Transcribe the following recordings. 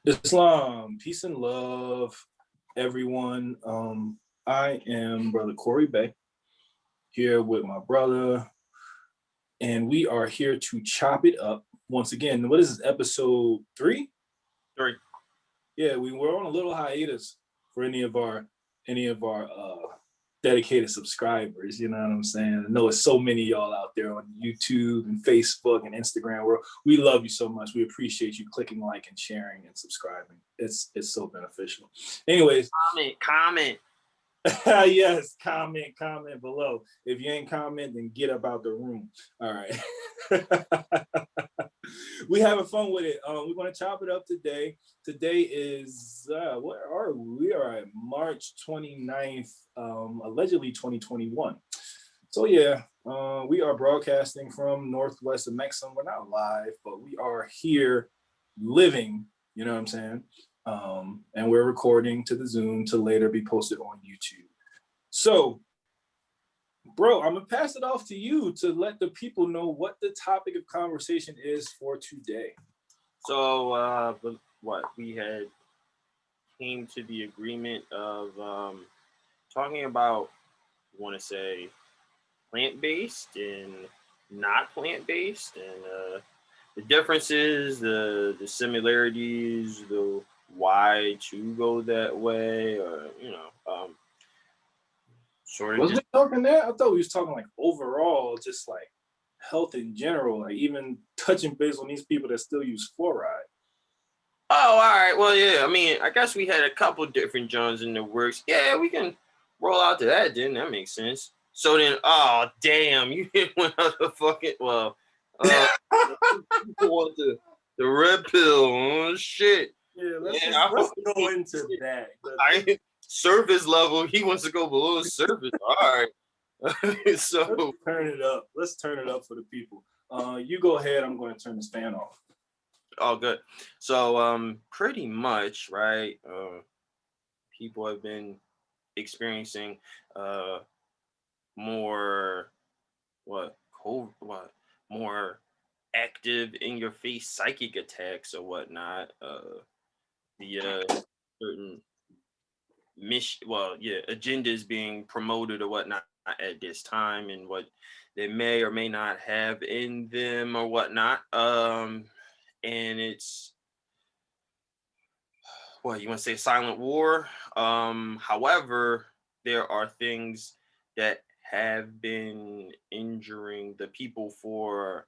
Islam, peace and love, everyone. I am Brother Corey Bey here with my brother, and we are here to chop it up once again. What is this, episode 3? 3. Yeah, we were on a little hiatus for any of our dedicated subscribers. You know what I'm saying? I know it's so many of y'all out there on YouTube and Facebook and Instagram. We love you so much. We appreciate you clicking like and sharing and subscribing. It's so beneficial. Anyways, comment. Yes, comment below. If you ain't comment, then get up out the room. All right. We having fun with it. We're going to chop it up today. Today is, where are we? We are at March 29th, allegedly 2021. So yeah, we are broadcasting from northwest of Mexico. We're not live, but we are here living, you know what I'm saying? And we're recording to the Zoom to later be posted on YouTube. So, bro, I'm gonna pass it off to you to let the people know what the topic of conversation is for today. So, what we had came to the agreement of talking about, I want to say, plant-based and not plant-based, and the differences, the similarities, the why to go that way, or sort of. Was we talking that? I thought we was talking like overall, just like health in general, like even touching base on these people that still use fluoride. Oh, all right. Well, yeah. I mean, I guess we had a couple different Johns in the works. Yeah, we can roll out to that. Then that makes sense. So then, oh damn, you hit one of the fucking want the red pill. Oh shit. Yeah, let's go into that. Surface level. He wants to go below the surface. All right. So let's turn it up for the people. You go ahead. I'm going to turn this fan off. Oh, good. So, pretty much, right? People have been experiencing more more active in your face psychic attacks or whatnot. The certain agendas being promoted or whatnot at this time, and what they may or may not have in them or whatnot. And it's you want to say silent war. However, there are things that have been injuring the people for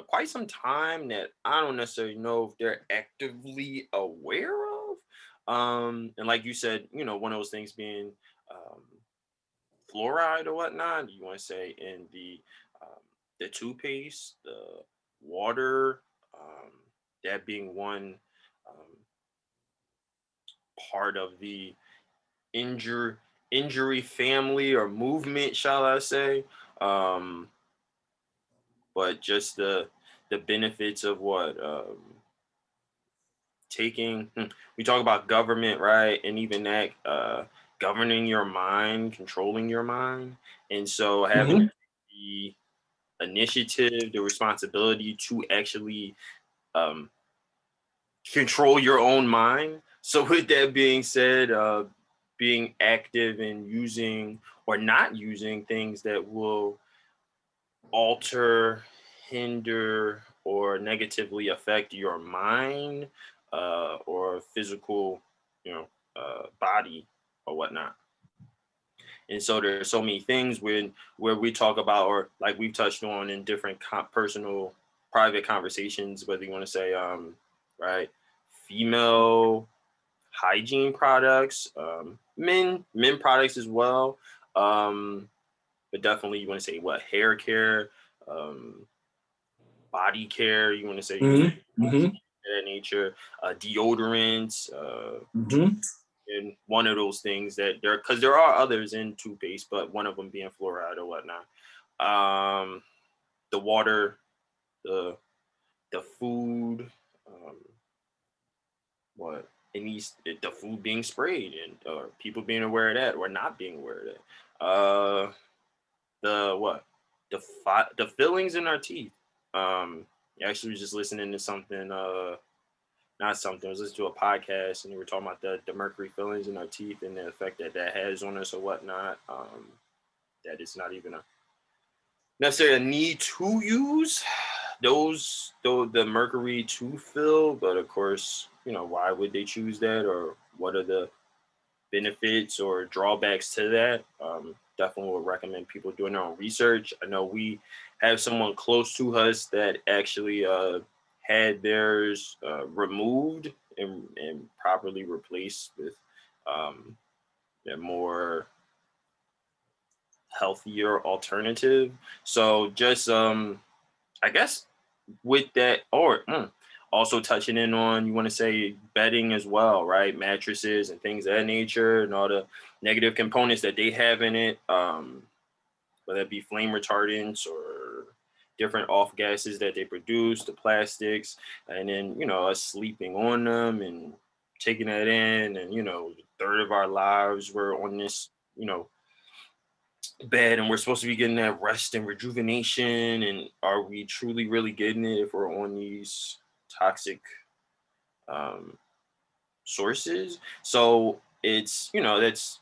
quite some time that I don't necessarily know if they're actively aware of. And like you said, one of those things being fluoride or whatnot. You want to say in the toothpaste, the water, that being one part of the injury family or movement, shall I say. But just the benefits of what taking, we talk about government, right? And even that governing your mind, controlling your mind. And so having the initiative, the responsibility to actually control your own mind. So with that being said, being active in using or not using things that will alter, hinder, or negatively affect your mind or physical, body or whatnot. And so there's so many things where we talk about, or like we've touched on in different personal, private conversations, whether you want to say, right, female hygiene products, men products as well, but definitely you want to say what hair care, body care. You want to say that nature, deodorants, and one of those things that because there are others in toothpaste, but one of them being fluoride or whatnot. The water, the food, the food being sprayed, and or people being aware of that or not being aware of that. The fillings in our teeth, Actually was just listening to something, not something, I was listening to a podcast and they were talking about the mercury fillings in our teeth and the effect that that has on us or whatnot. That it's not even a necessarily a need to use those, though, the mercury to fill, but of course, you know, why would they choose that, or what are the benefits or drawbacks to that? Definitely would recommend people doing their own research. I know we have someone close to us that actually had theirs removed and properly replaced with um, a more healthier alternative. So just I guess with that, or also touching in on, you want to say bedding as well, right? Mattresses and things of that nature, and all the negative components that they have in it, whether it be flame retardants or different off gases that they produce, the plastics, and then, you know, us sleeping on them and taking that in, and, you know, a third of our lives we're on this, you know, bed, and we're supposed to be getting that rest and rejuvenation, and are we truly really getting it if we're on these toxic um, sources? So it's, you know, that's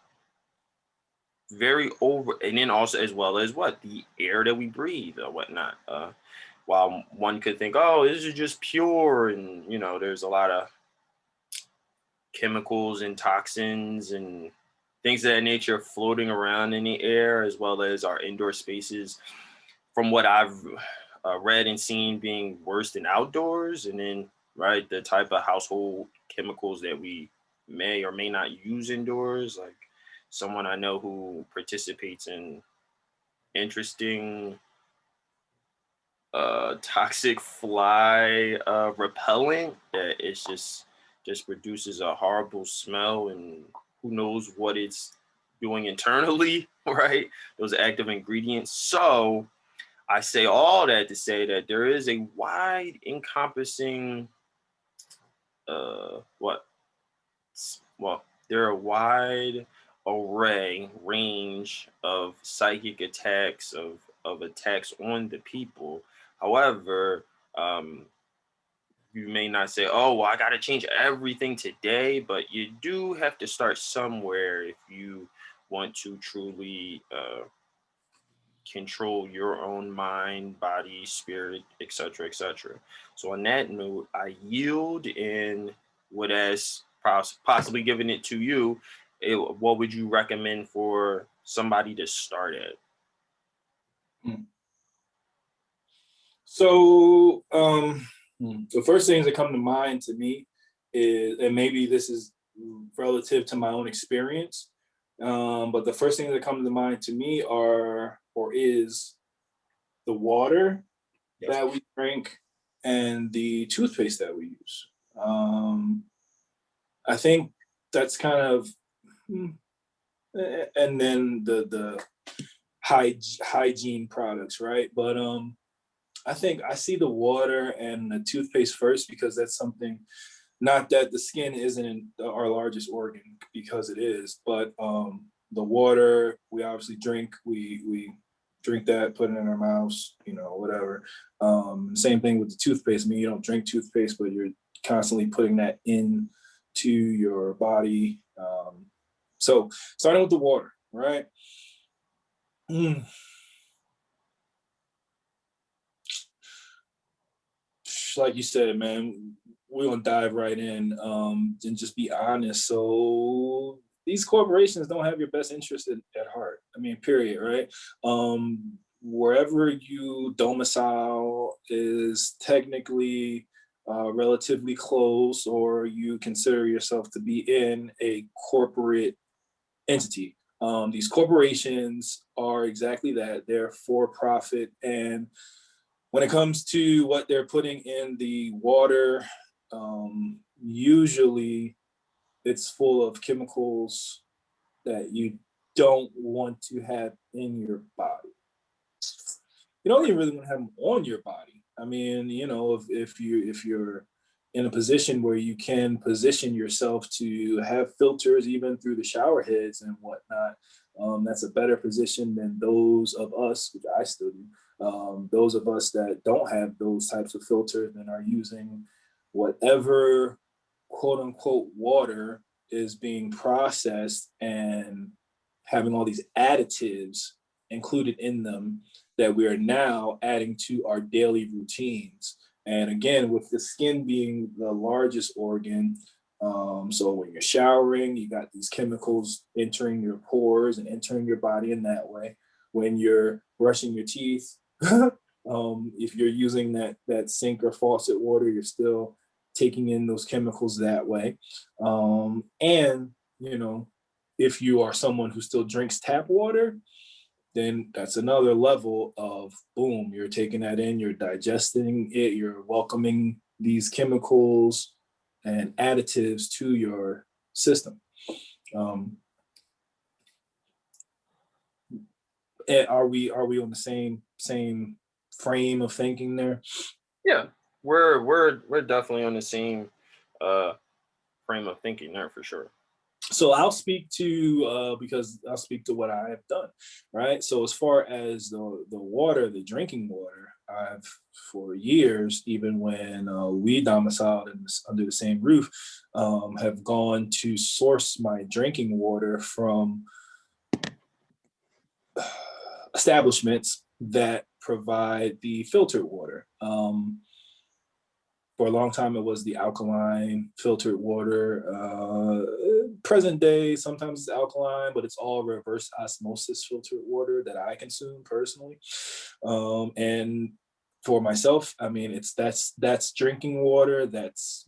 very over. And then also, as well as what the air that we breathe or whatnot, while one could think, oh, this is just pure, and, you know, there's a lot of chemicals and toxins and things of that nature floating around in the air, as well as our indoor spaces, from what I've read and seen, being worse than outdoors. And then, right, the type of household chemicals that we may or may not use indoors. Like someone I know who participates in interesting toxic fly repellent that it's just produces a horrible smell, and who knows what it's doing internally, right? Those active ingredients. So I say all that to say that there is a wide encompassing what well, there are a wide array range of psychic attacks, of attacks on the people. However, um you may not say, oh, well, I got to change everything today, but you do have to start somewhere if you want to truly control your own mind, body, spirit, etc., etc. So on that note, I yield and would ask, possibly giving it to you, what would you recommend for somebody to start at? Hmm. So the first things that come to mind to me is, and maybe this is relative to my own experience, but the first things that come to mind to me are, or is, the water Yes. that we drink and the toothpaste that we use. I think that's kind of, and then the hygiene products, right? But I think I see the water and the toothpaste first, because that's something, not that the skin isn't our largest organ, because it is, but the water we obviously drink, we drink that, put it in our mouths, you know, whatever. Same thing with the toothpaste. I mean, you don't drink toothpaste, but you're constantly putting that in to your body. So starting with the water, right? Mm. Like you said, man, we're gonna dive right in, and just be honest. So these corporations don't have your best interest at heart. I mean, period, right? Wherever you domicile is technically relatively close, or you consider yourself to be in a corporate entity. These corporations are exactly that. They're for profit, and when it comes to what they're putting in the water, usually it's full of chemicals that you don't want to have in your body. You don't even really want to have them on your body. I mean, you know, if you're in a position where you can position yourself to have filters even through the shower heads and whatnot, that's a better position than those of us, which I still do, Those of us that don't have those types of filters and are using whatever quote unquote water is being processed and having all these additives included in them that we are now adding to our daily routines. And again, with the skin being the largest organ, so when you're showering, you got these chemicals entering your pores and entering your body in that way. When you're brushing your teeth, if you're using that sink or faucet water, you're still taking in those chemicals that way. And you know, if you are someone who still drinks tap water, then that's another level of boom, you're taking that in, you're digesting it, you're welcoming these chemicals and additives to your system. Um, are we on the same frame of thinking there? Yeah, we're definitely on the same frame of thinking there for sure. So I'll speak to because I'll speak to what I have done, right? So as far as the water, the drinking water, I've for years, even when we domiciled under the same roof, have gone to source my drinking water from establishments that provide the filtered water. For a long time, it was the alkaline filtered water. Present day, sometimes it's alkaline, but it's all reverse osmosis filtered water that I consume personally. And for myself, I mean, that's drinking water. That's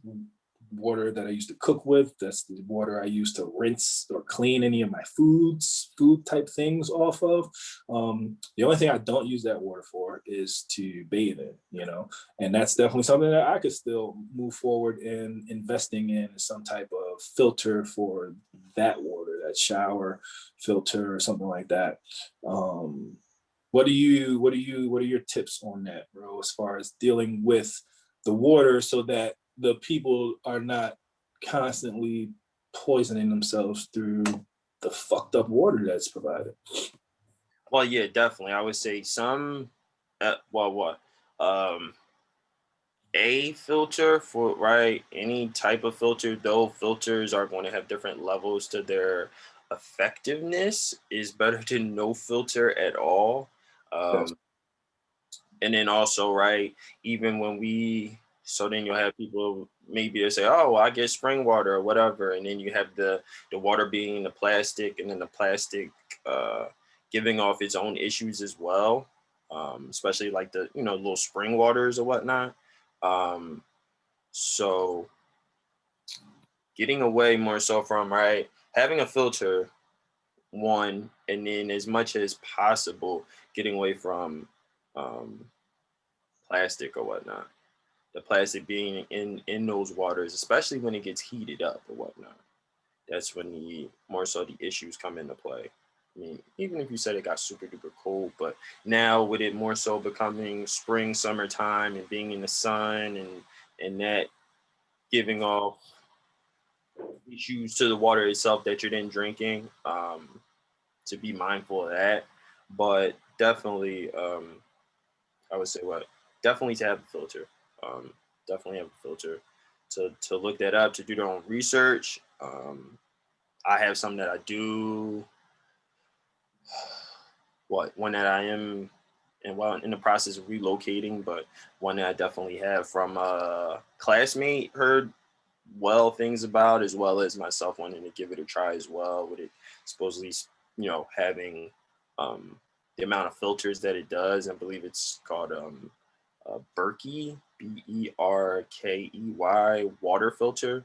water that I used to cook with. That's the water I used to rinse or clean any of my food type things off of. The only thing I don't use that water for is to bathe in, and that's definitely something that I could still move forward in investing in some type of filter for that water, that shower filter or something like that. What are your tips on that, bro, as far as dealing with the water so that the people are not constantly poisoning themselves through the fucked up water that's provided? Well, yeah, definitely. I would say some, what? Um, a filter for right any type of filter, though filters are going to have different levels to their effectiveness, is better than no filter at all. Yes. Um, and then also, right, even when so then you'll have people maybe they say, oh, well, I get spring water or whatever, and then you have the water being the plastic, and then the plastic uh, giving off its own issues as well, especially like the little spring waters or whatnot. Um, so getting away more so from right having a filter one, and then as much as possible getting away from um, plastic or whatnot. The plastic being in those waters, especially when it gets heated up or whatnot. That's when the more so the issues come into play. I mean, even if you said it got super duper cold, but now with it more so becoming spring, summertime, and being in the sun and that giving off issues to the water itself that you're then drinking, to be mindful of that. But definitely, I would say what definitely to have a filter. Um, Definitely have a filter to look that up, to do their own research. I have some that I do. One that I am and well in the process of relocating, but one that I definitely have from a classmate heard well things about, as well as myself wanting to give it a try as well. With it supposedly, having the amount of filters that it does. I believe it's called Berkey, Berkey water filter.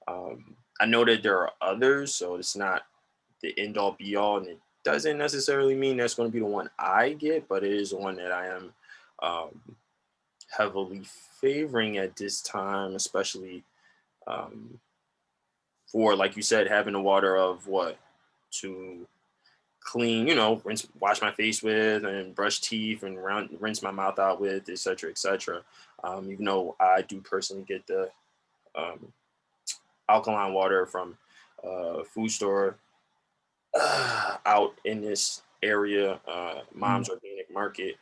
I know that there are others, so it's not the end all be all, and it doesn't necessarily mean that's going to be the one I get, but it is the one that I am um, heavily favoring at this time, especially um, for, like you said, having the water of what to clean, wash my face with and brush teeth and rinse my mouth out with, et cetera, et cetera. Even though I do personally get the um, alkaline water from a food store out in this area, Mom's Organic Market.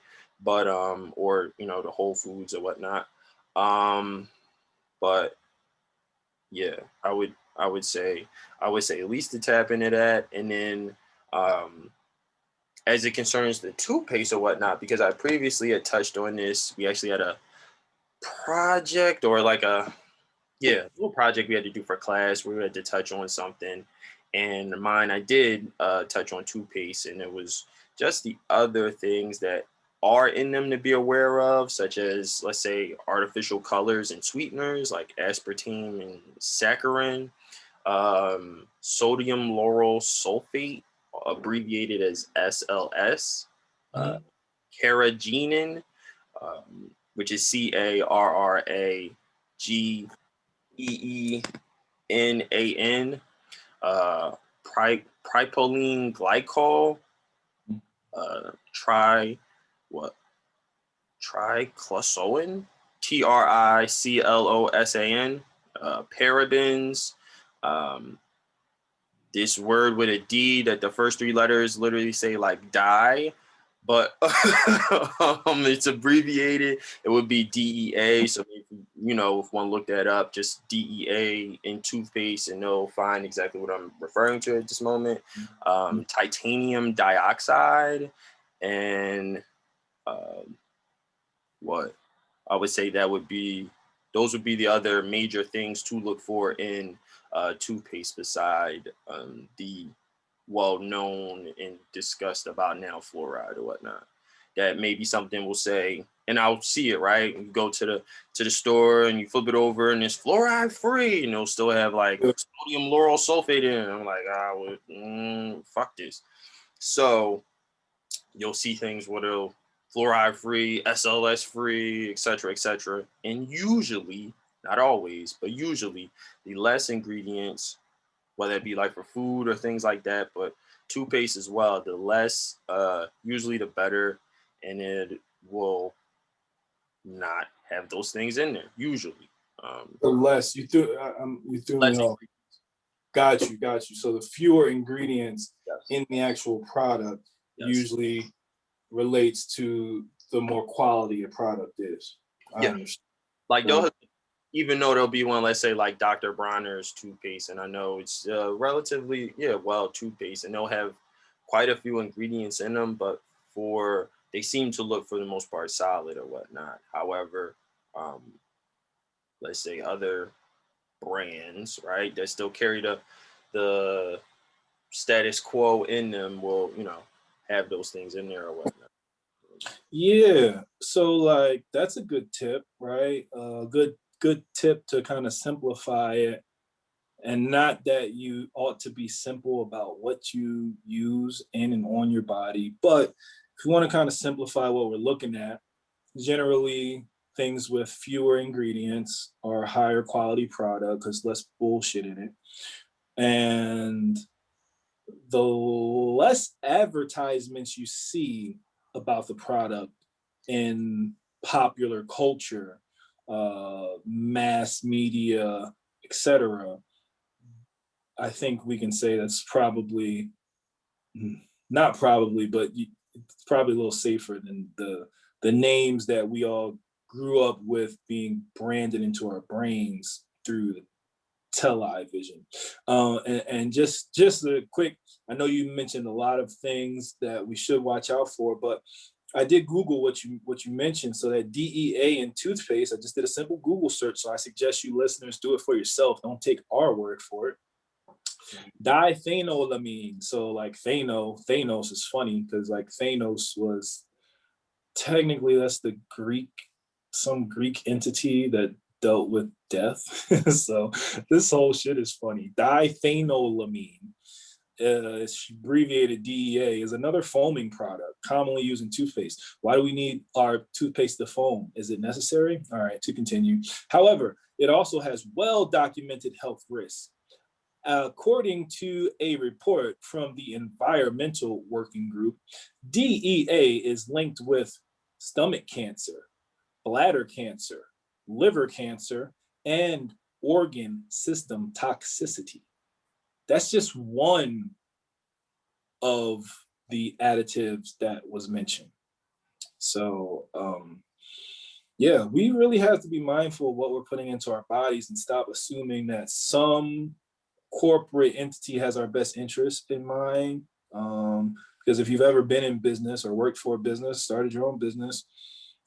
but or the Whole Foods or whatnot. But yeah, I would say at least to tap into that, and then as it concerns the toothpaste or whatnot, because I previously had touched on this. We actually had a project, or like a little project we had to do for class where we had to touch on something. And mine, I did touch on toothpaste, and it was just the other things that are in them to be aware of, such as, let's say, artificial colors and sweeteners like aspartame and saccharin, sodium lauryl sulfate, abbreviated as SLS, uh, carrageenan, which is CARRAGEENAN, propylene glycol, tri what triclosan, TRICLOSAN, parabens. This word with a D that the first three letters literally say like die, but it's abbreviated. It would be DEA. So if one looked that up, just DEA in toothpaste, and they'll find exactly what I'm referring to at this moment. Titanium dioxide, and what I would say those would be the other major things to look for in toothpaste, beside the well-known and discussed about now fluoride or whatnot. That may be something we'll say, and I'll see it, right? You go to the store and you flip it over and it's fluoride free, and they'll still have like sodium lauryl sulfate in it. I'm like, fuck this. So you'll see things where they'll fluoride free, SLS free, etc. And usually, not always, but usually the less ingredients, whether it be like for food or things like that, but toothpaste as well, the less, usually the better, and it will not have those things in there, usually. The less you threw me off. Got you. So the fewer ingredients in the actual product usually relates to the more quality a product is. I understand. Like even though there'll be one, let's say like Dr. Bronner's toothpaste, and I know it's relatively toothpaste, and they'll have quite a few ingredients in them, but they seem to look for the most part solid or whatnot. However, let's say other brands, right, that still carry the status quo in them will have those things in there or whatnot. Yeah, so like that's a good tip, right? Good tip to kind of simplify it, and not that you ought to be simple about what you use in and on your body, but if you want to kind of simplify what we're looking at, generally things with fewer ingredients are higher quality product because less bullshit in it, and the less advertisements you see about the product in popular culture, mass media, etc., I think we can say that's probably not probably, but it's probably a little safer than the names that we all grew up with being branded into our brains through the television. And just a quick, I know you mentioned a lot of things that we should watch out for, but I did Google what you mentioned. So that DEA in toothpaste, I just did a simple Google search. So I suggest you listeners do it for yourself. Don't take our word for it. Diphenhydramine. So like Thanos is funny because like Thanos was technically that's some Greek entity that dealt with death. So this whole shit is funny. Diphenhydramine, it's abbreviated DEA, is another foaming product commonly used in toothpaste. Why do we need our toothpaste to foam? Is it necessary? All right, to continue. However, it also has well-documented health risks. According to a report from the Environmental Working Group, DEA is linked with stomach cancer, bladder cancer, liver cancer, and organ system toxicity. That's just one of the additives that was mentioned. So yeah, we really have to be mindful of what we're putting into our bodies and stop assuming that some corporate entity has our best interest in mind. Because if you've ever been in business or worked for a business, started your own business,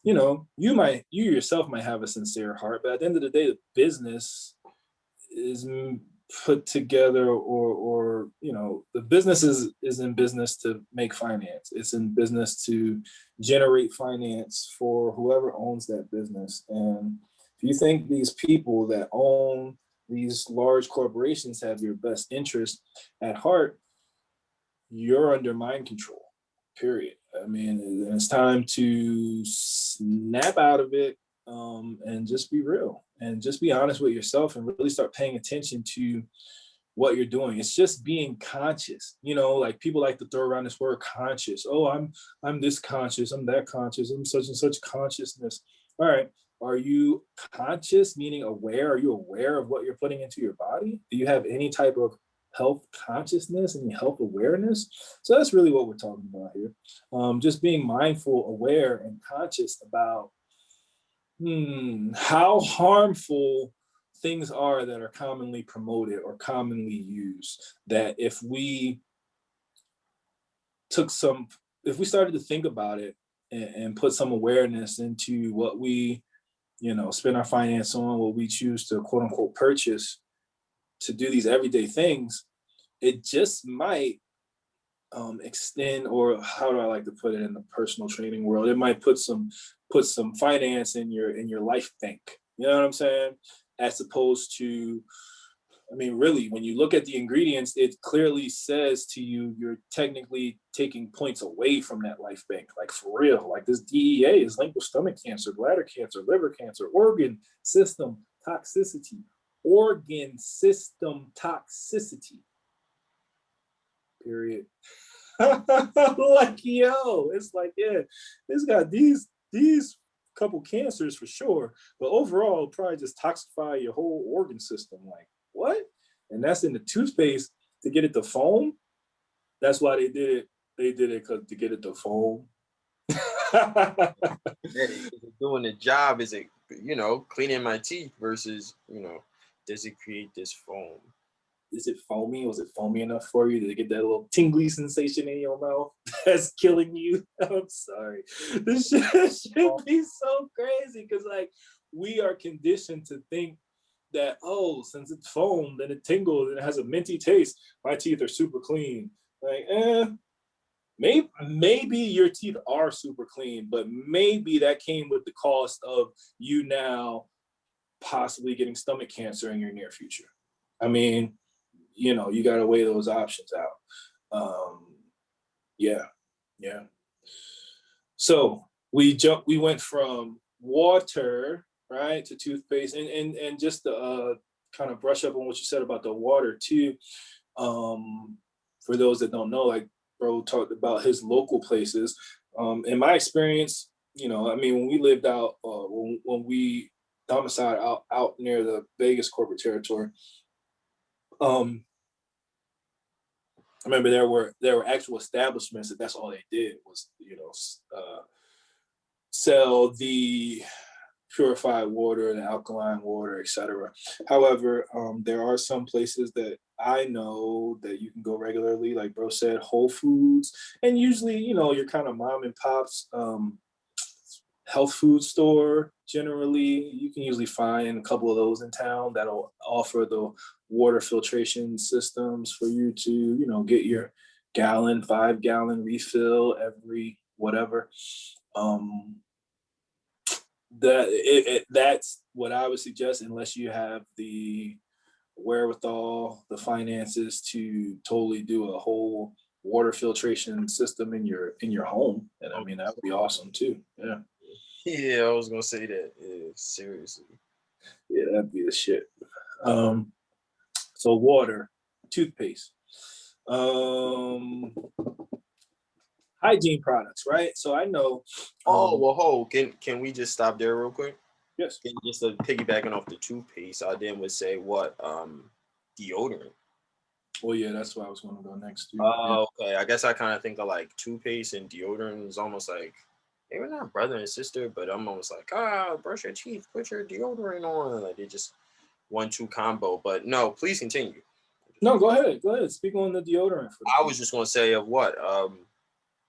you yourself might have a sincere heart, but at the end of the day, the business is put together, or the business is in business to make finance. It's in business to generate finance for whoever owns that business. And if you think these people that own these large corporations have your best interest at heart, you're under mind control, period. I mean, it's time to snap out of it, and just be real and just be honest with yourself and really start paying attention to what you're doing. It's just being conscious. Like people like to throw around this word conscious. Oh, I'm this conscious, I'm that conscious, I'm such and such consciousness. All right. Are you conscious, meaning aware? Are you aware of what you're putting into your body? Do you have any type of health consciousness and health awareness? So that's really what we're talking about here. Just being mindful, aware, and conscious about how harmful things are that are commonly promoted or commonly used. That if we started to think about it and put some awareness into what we spend our finance on, what we choose to quote unquote purchase to do these everyday things, it just might extend, or how do I like to put it in the personal training world, it might put some finance in your life bank. You know what I'm saying? As opposed to, I mean, really, when you look at the ingredients, it clearly says to you, you're technically taking points away from that life bank. Like for real, like this DEA is linked with stomach cancer, bladder cancer, liver cancer, organ system toxicity, period. Like, yo, it's like, yeah, it's got these couple cancers for sure, but overall it'll probably just toxify your whole organ system. Like, what? And that's in the toothpaste to get it to foam. That's why they did it. They did it to get it to foam. Is it doing the job? Is it, cleaning my teeth versus, does it create this foam? Is it foamy? Was it foamy enough for you to get that little tingly sensation in your mouth that's killing you? I'm sorry. This should be so crazy because, like, we are conditioned to think that, oh, since it's foam, then it tingles and it has a minty taste. My teeth are super clean. Like, maybe your teeth are super clean, but maybe that came with the cost of you now possibly getting stomach cancer in your near future. I mean, you got to weigh those options out. Yeah. So we went from water, right, to toothpaste, and just to kind of brush up on what you said about the water too. For those that don't know, like bro talked about his local places. In my experience, I mean, when we lived out, when we domiciled out near the Vegas corporate territory, I remember there were actual establishments that's all they did was sell the purified water, the alkaline water, etc. However, there are some places that I know that you can go regularly, like bro said, Whole Foods, and usually your kind of mom and pops health food store. Generally, you can usually find a couple of those in town that'll offer the water filtration systems for you to get your 5-gallon refill every whatever. That's what I would suggest, unless you have the wherewithal, the finances to totally do a whole water filtration system in your home. And I mean, that would be awesome too. Yeah. Yeah, I was gonna say that. Yeah, seriously. Yeah, that'd be the shit. So water, toothpaste, hygiene products, right? So I know. Can we just stop there real quick? Yes. Just piggybacking off the toothpaste, I then would say what deodorant. Well, yeah, that's where I was going to go next too. Okay. I guess I kind of think of like toothpaste and deodorant is almost like they were not brother and sister, but I'm almost like, brush your teeth, put your deodorant on. Like they just 1-2 combo. But no, please continue. No, go ahead. Go ahead. Speak on the deodorant for the I people. was just gonna say of what?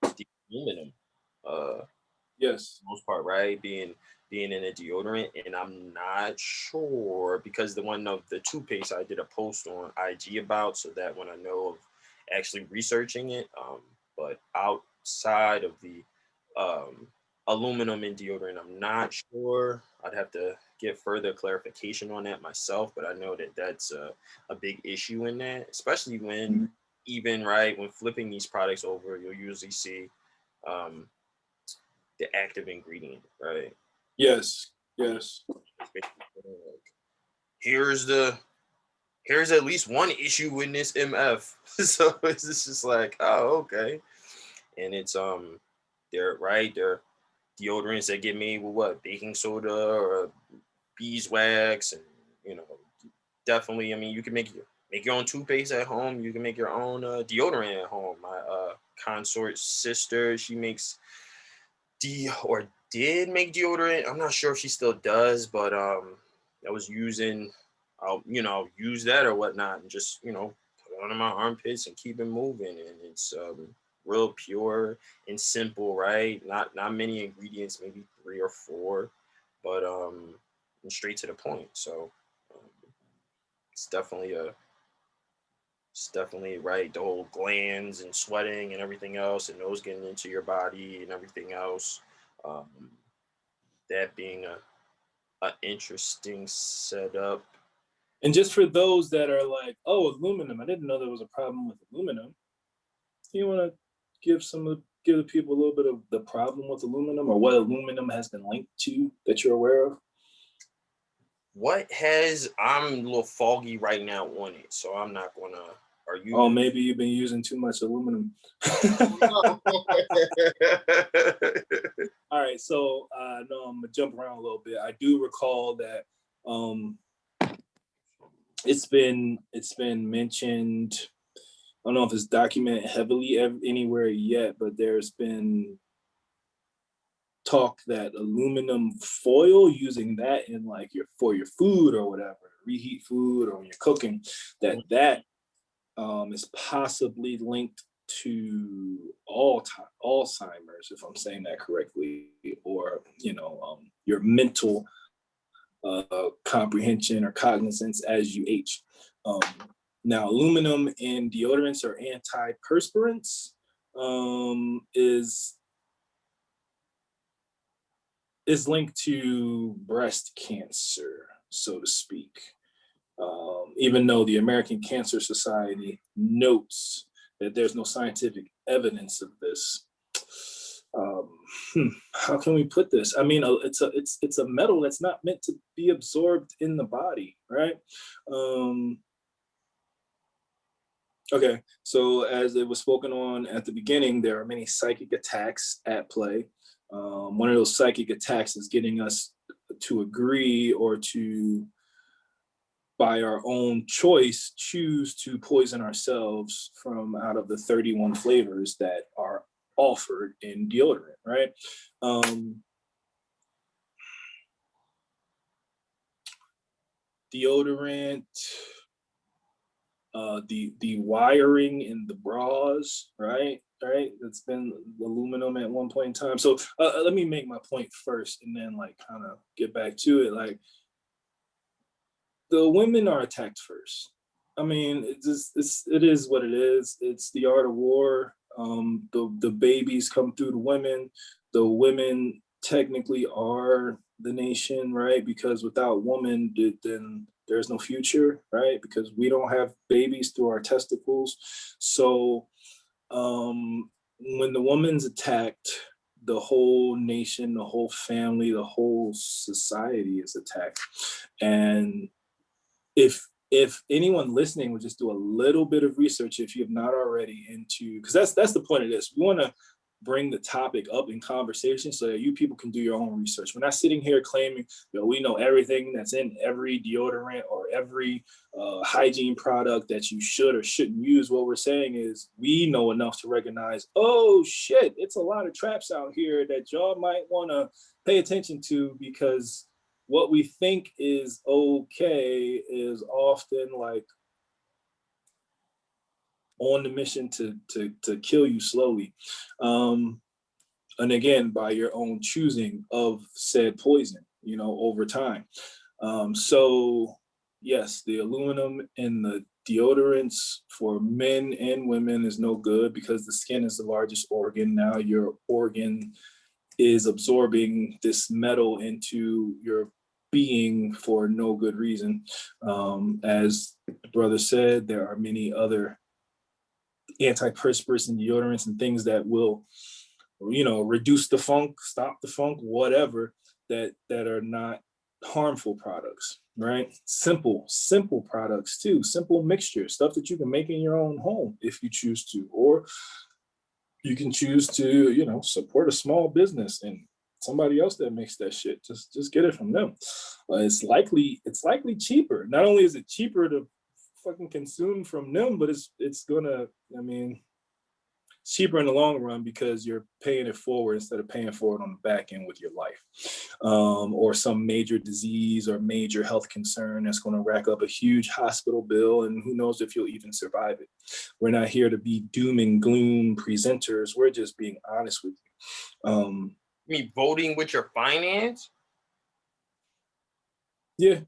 The aluminum. Yes. Most part, right? Being in a deodorant, and I'm not sure because the one of the toothpaste I did a post on IG about, so that when I know of actually researching it, but outside of the um, aluminum in deodorant, I'm not sure. I'd have to get further clarification on that myself, but I know that that's a big issue in that, especially when Mhm. even right when flipping these products over, you'll usually see um, the active ingredient, right? Yes. I'm not Yes. like, here's the here's at least one issue in this MF. So it's just like, oh, okay. And it's they're right, they're deodorants that get made with what, baking soda or beeswax, and you know, definitely. I mean, you can make your own toothpaste at home. You can make your own deodorant at home. My consort sister, she makes or did make deodorant. I'm not sure if she still does, but I was using, I'll use that or whatnot, and just put it on my armpits and keep it moving, and it's real pure and simple, right? Not many ingredients, maybe 3 or 4, but and straight to the point. So um, it's definitely a it's definitely right. The whole glands and sweating and everything else, and those getting into your body and everything else. Um, that being a interesting setup. And just for those that are like, oh, aluminum, I didn't know there was a problem with aluminum. You want to give the people a little bit of the problem with aluminum or what aluminum has been linked to that you're aware of? What has I'm a little foggy right now on it, so I'm not gonna. Are Oh, you? maybe you've been using too much aluminum. All right, so no, I'm gonna jump around a little bit. I do recall that um, it's been mentioned. I don't know if it's documented heavily anywhere yet, but there's been talk that aluminum foil, using that in like your food or whatever, reheat food or when you're cooking, that is possibly linked to Alzheimer's, if I'm saying that correctly, or your mental comprehension or cognizance as you age. Um, Now, aluminum in deodorants or antiperspirants is linked to breast cancer, so to speak. Even though the American Cancer Society notes that there's no scientific evidence of this. Um, how can we put this? I mean, it's a metal that's not meant to be absorbed in the body, right? Um, okay, so as it was spoken on at the beginning, there are many psychic attacks at play. One of those psychic attacks is getting us to agree or to by our own choice, choose to poison ourselves from out of the 31 flavors that are offered in deodorant, right? Um, Deodorant, the wiring in the bras, right? Right, that's been aluminum at one point in time. So let me make my point first, and then like kind of get back to it. Like the women are attacked first. I mean, it is what it is. It's the art of war. The babies come through the women. The women technically are the nation, right? Because without women, then there's no future, right? Because we don't have babies through our testicles. So when the woman's attacked, the whole nation, the whole family, the whole society is attacked. And if anyone listening would just do a little bit of research, if you have not already, into, because that's the point of this. We want to bring the topic up in conversation so that you people can do your own research. We're not sitting here claiming that we know everything that's in every deodorant or every hygiene product that you should or shouldn't use. What we're saying is we know enough to recognize, oh shit, it's a lot of traps out here that y'all might want to pay attention to, because what we think is okay is often like on the mission to kill you slowly. And again, by your own choosing of said poison, over time. So yes, the aluminum in the deodorants for men and women is no good, because the skin is the largest organ. Now your organ is absorbing this metal into your being for no good reason. As the brother said, there are many other antiperspirants and deodorants and things that will, reduce the funk, stop the funk, whatever, that are not harmful products, right? Simple products too, simple mixture, stuff that you can make in your own home if you choose to, or you can choose to, support a small business and somebody else that makes that shit. Just get it from them. It's likely cheaper. Not only is it cheaper to fucking consume from them, but it's gonna, cheaper in the long run, because you're paying it forward instead of paying for it on the back end with your life, or some major disease or major health concern that's going to rack up a huge hospital bill, and who knows if you'll even survive it. We're not here to be doom and gloom presenters. We're just being honest with you. You mean voting with your finance? Yeah,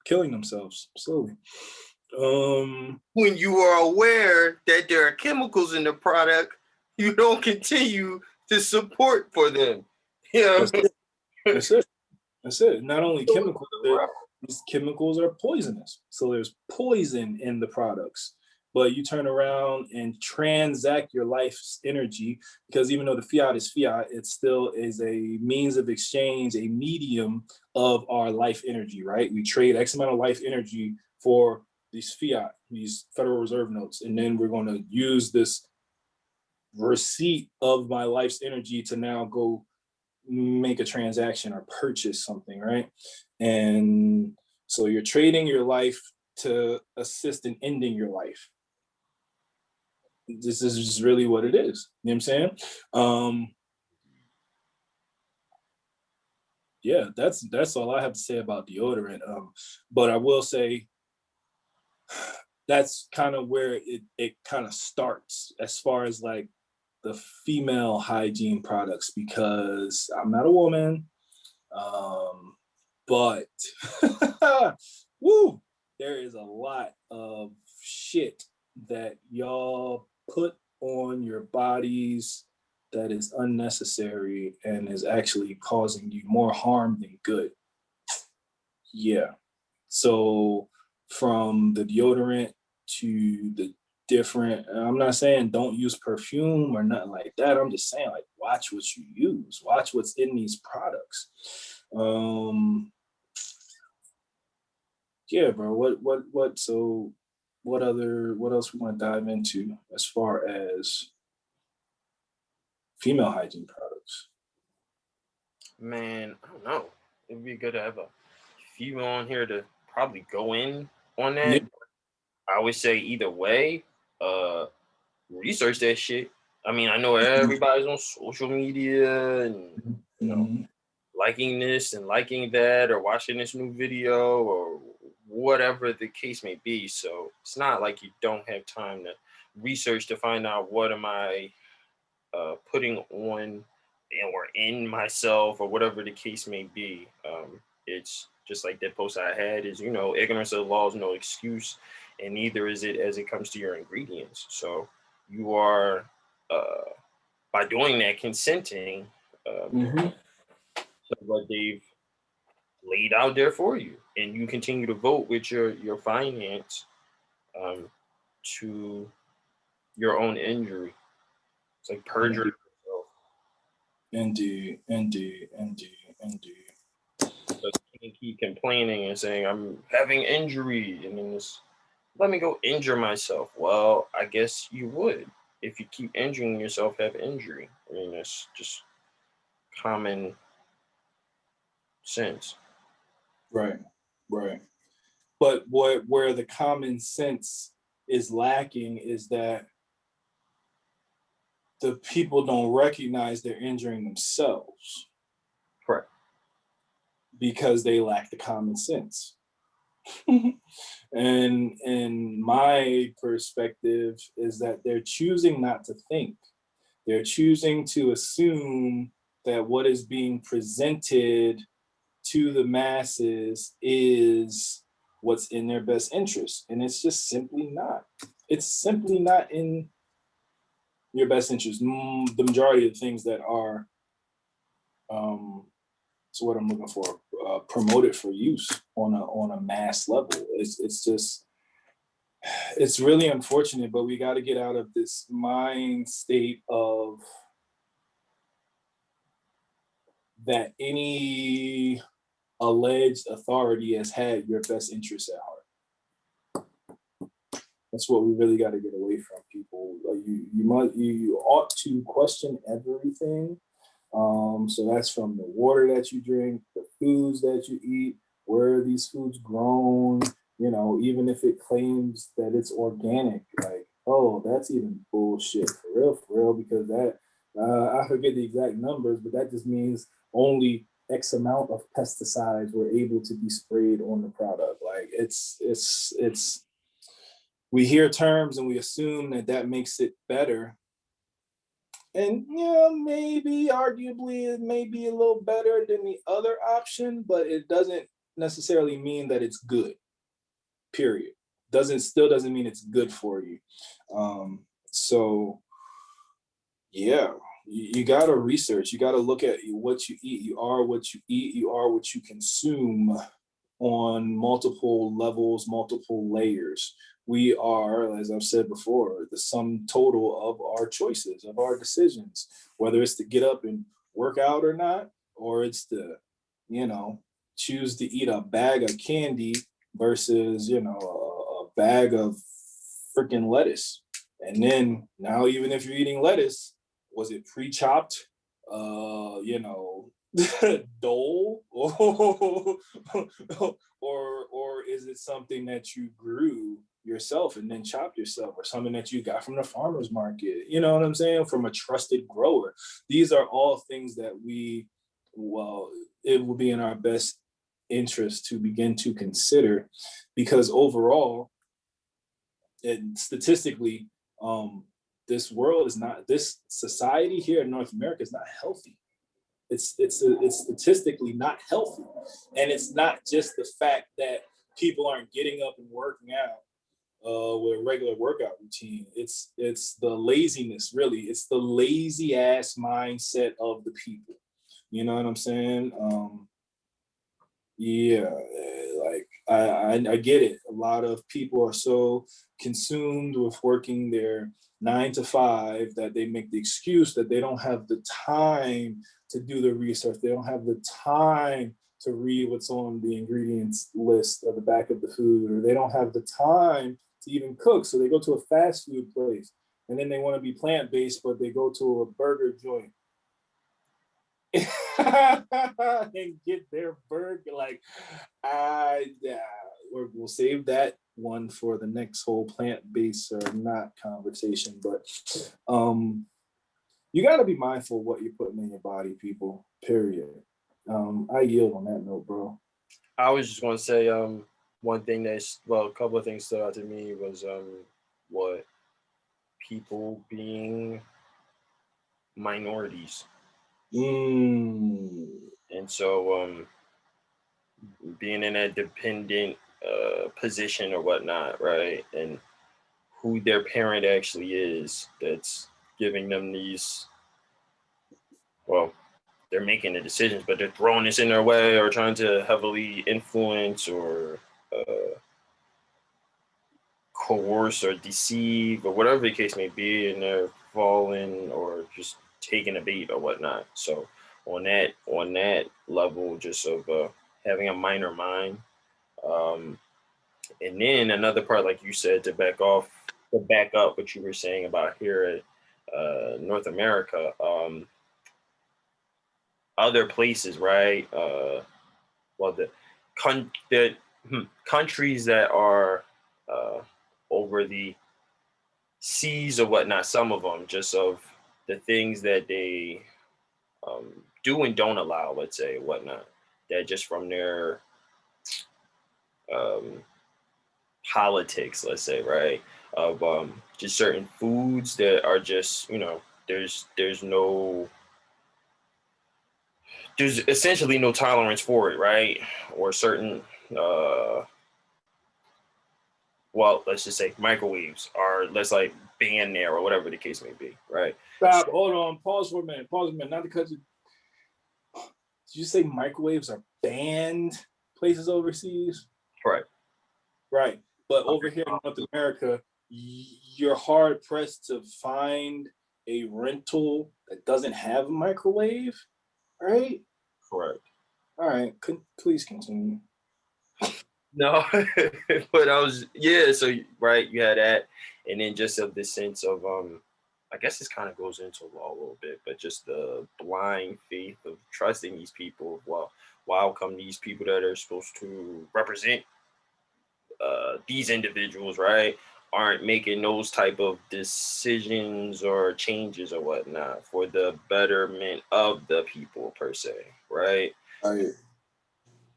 killing themselves slowly. When you are aware that there are chemicals in the product, you don't continue to support for them. That's it. Not only chemicals, these chemicals are poisonous. So there's poison in the products, but you turn around and transact your life's energy, because even though the fiat is fiat, it still is a means of exchange, a medium of our life energy, right? We trade X amount of life energy for these fiat, these Federal Reserve notes, and then we're going to use this receipt of my life's energy to now go make a transaction or purchase something, right? And so you're trading your life to assist in ending your life. This is just really what it is. You know what I'm saying? Yeah, that's all I have to say about deodorant. But I will say that's kind of where it kind of starts as far as like the female hygiene products, because I'm not a woman, but woo, there is a lot of shit that y'all put on your bodies that is unnecessary and is actually causing you more harm than good. Yeah. So from the deodorant to the different, I'm not saying don't use perfume or nothing like that. I'm just saying, like, watch what you use, watch what's in these products. Yeah, bro. So what else we want to dive into as far as female hygiene products? Man, I don't know. It'd be good to have a female on here to probably go in on that. Yeah. I always say either way, research that shit. I mean, I know everybody's on social media and liking this and liking that, or watching this new video, or whatever the case may be. So it's not like you don't have time to research to find out what am I putting on or in myself, or whatever the case may be. It's just like that post I had is, ignorance of the law is no excuse, and neither is it as it comes to your ingredients. So you are, by doing that, consenting to what they've laid out there for you, and you continue to vote with your finance to your own injury. It's like perjury. Indeed. So you can keep complaining and saying, I'm having injury, and then let me go injure myself. Well, I guess you would. if you keep injuring yourself, have injury. I mean, that's just common sense. Right, right. But where the common sense is lacking is that the people don't recognize they're injuring themselves Correct. because they lack the common sense. And my perspective is that they're choosing not to think. They're choosing to assume that what is being presented to the masses is what's in their best interest. And it's just simply not. It's simply not in your best interest. The majority of things that are, it's what I'm looking for, promoted for use on a mass level. It's just, it's really unfortunate, but we got to get out of this mind state of that any alleged authority has had your best interests at heart. That's what we really got to get away from, people. Like you ought to question everything. So that's from the water that you drink, the foods that you eat, where are these foods grown, you know, even if it claims that it's organic, like, oh, that's even bullshit, for real, because that, I forget the exact numbers, but that just means only X amount of pesticides were able to be sprayed on the product. Like it's, we hear terms and we assume that that makes it better. And yeah, maybe arguably it may be a little better than the other option, but it doesn't necessarily mean that it's good. Period. Doesn't mean it's good for you. So yeah, you gotta research. You gotta look at what you eat. You are what you eat. You are what you consume on multiple levels, multiple layers. We are, as I've said before, the sum total of our choices, of our decisions, whether it's to get up and work out or not, or it's to, you know, choose to eat a bag of candy versus, you know, a bag of freaking lettuce. And then now, even if you're eating lettuce, was it pre-chopped? You know, dole, or is it something that you grew yourself and then chopped yourself, or something that you got from the farmer's market? You know what I'm saying? From a trusted grower. These are all things that well, it will be in our best interest to begin to consider, because overall, and statistically, this world is not, this society here in North America is not healthy. It's statistically not healthy, and it's not just the fact that people aren't getting up and working out with a regular workout routine. It's the laziness, really. It's the lazy ass mindset of the people. You know what I'm saying? Yeah, like I get it. A lot of people are so consumed with working their 9 to 5 that they make the excuse that they don't have the time to do the research. They don't have the time to read what's on the ingredients list at the back of the food, or they don't have the time to even cook. So they go to a fast food place, and then they want to be plant-based, but they go to a burger joint and get their burger. Like, we'll save that one for the next whole plant-based or not conversation. But you got to be mindful of what you're putting in your body, people. Period. I yield on that note, bro. I was just going to say one thing well, a couple of things stood out to me was what people being minorities. And so being in a dependent position or whatnot, right? And who their parent actually is that's giving them these, well, they're making the decisions, but they're throwing this in their way or trying to heavily influence or coerce or deceive or whatever the case may be, and they're falling or just taking a bait or whatnot. So on that level, just of having a minor mind. And then another part, like you said, to back up what you were saying about here North America, other places, right? Well, the countries that are over the seas or whatnot, some of them, just of the things that they do and don't allow, let's say, whatnot, that just from their um, politics, let's say, right, of just certain foods that are just, there's essentially no tolerance for it, right? Or certain, well, let's just say microwaves are, let's like ban there or whatever the case may be, right? Stop. Hold on. Pause for a minute. Pause a minute. Not because did you say microwaves are banned places overseas? Right. Right. But over Okay. here in North America, you're hard pressed to find a rental that doesn't have a microwave, right? Correct. All right. Please continue. No, but yeah, so right, you had that, and then just of the sense of I guess this kind of goes into law a little bit, but just the blind faith of trusting these people. Well, why come these people that are supposed to represent these individuals, right, aren't making those type of decisions or changes or whatnot for the betterment of the people per se, right? Right.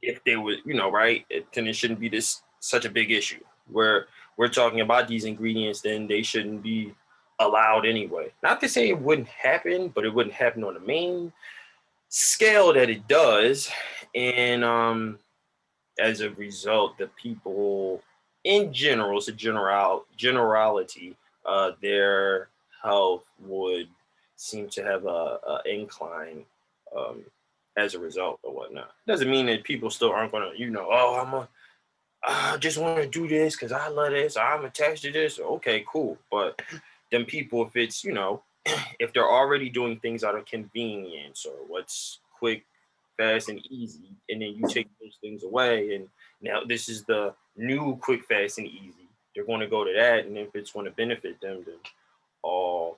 If they would, right, then it shouldn't be this such a big issue. Where we're talking about these ingredients, then they shouldn't be allowed anyway. Not to say it wouldn't happen, but it wouldn't happen on the main scale that it does. And as a result, the people in general, it's a generality, their health would seem to have a incline um, as a result or whatnot. Doesn't mean that people still aren't gonna, I just want to do this because I love this, I'm attached to this. Okay, cool. But then people, if it's, if they're already doing things out of convenience or what's quick, fast, and easy, and then you take those things away, and now this is the new quick, fast, and easy, they're going to go to that, and if it's going to benefit them, then all